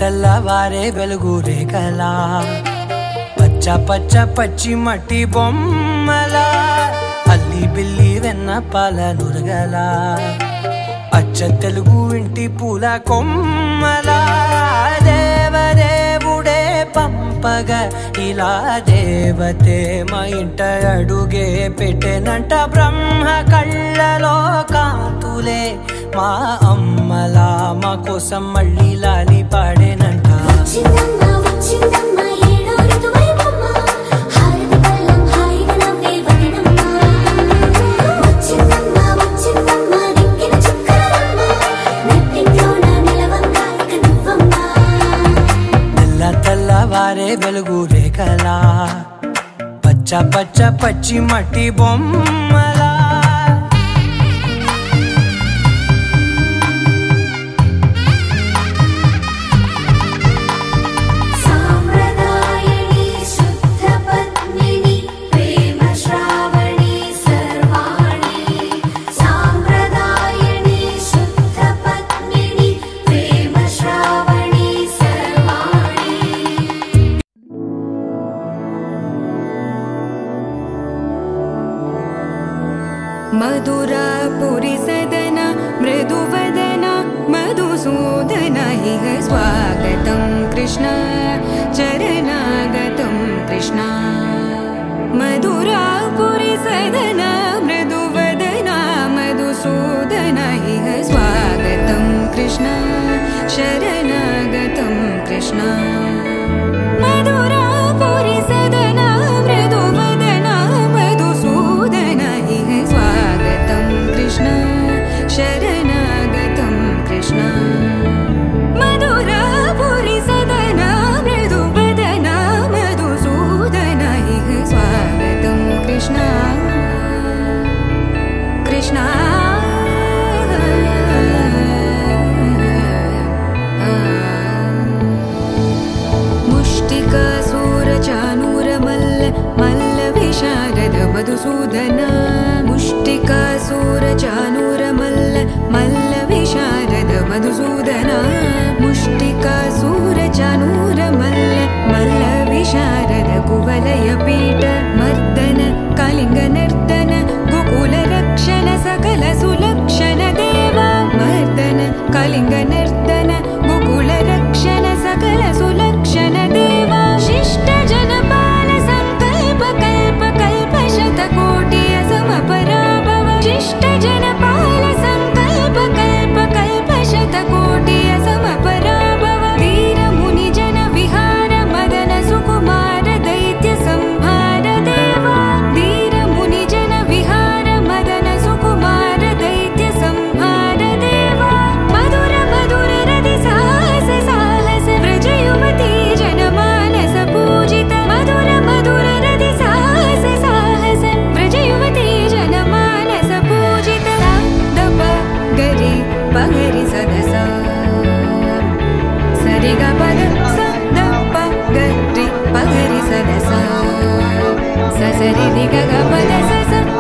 తెల్లవారే వెలుగురే కలా పచ్చ పచ్చ పచ్చి మట్టి బొమ్మల అల్లి బిల్లి వెన్న పాల నురగల అచ్చ తెలుగు ఇంటి పూల కొమ్మల దేవదేవుడే పంపగా ఇలా దేవతే మా ఇంట అడుగే పెట్టెనంట బ్రహ్మ కళ్ళలో కాంతులే మా అమ్మలా మా కోసం మళ్ళీ లాలి పాడేనంట తెల్లవారే వెలుగు రేఖలా పచ్చ పచ్చ పచ్చి మట్టి బొమ్మలా मधुरापुरी सदना मृदुवदना मधुसूदन इह स्वागतं कृष्ण चरणागतं कृष्ण मधुरापुरी सदना मृदुवदना मधुसूदन इह स्वागतं कृष्ण शरणागतं कृष्ण मधुरापुरी सदना मृदुवदना मधुसूदन इह स्वागतं कृष्ण शरणागतं कृष्ण मधुरापुरी सदना मृदुवदना मधुसूदन इह स्वागतं कृष्ण कृष्ण मुष्टिकासूरचानूरमल्ल मल्लविशारद मधुसूदन मुष्टिकासूरचानूरमल्ल मल्लविशारद मधुसूदन मुष्टिकासूरचानूरमल्ल मल्लविशारद कुवलयपीठ मर्दन कलिङ्गनर्तन गोकुलरक्षण सकल सुलक्षण देवा मर्दन कलिङ्गनर्तन गोकुलरक्षण सकल सुलक्षण देवा शिष्ट जनपाल संकल्प कल्प कल्प शतकोटि असमपराभव शिष्ट जनपाल संकल्प कल्प कल्प शतकोटि असमपराभव वीर मुनि जन विहार मदन सुकुमार दैत्य संहार देवा वीर मुनि जन विहार मदन सुकुमार दैत्य संहार देवा मधुर मधुर रति साहस साहस व्रज युवती जनमानस पूजित मधुर मधुर रति साहस साहस व्रज युवती जनमानस पूजित सा दप गरि पगरि सदस सरि ग पद स दप गरि पगरि सदस स सरि रि ग ग पद स स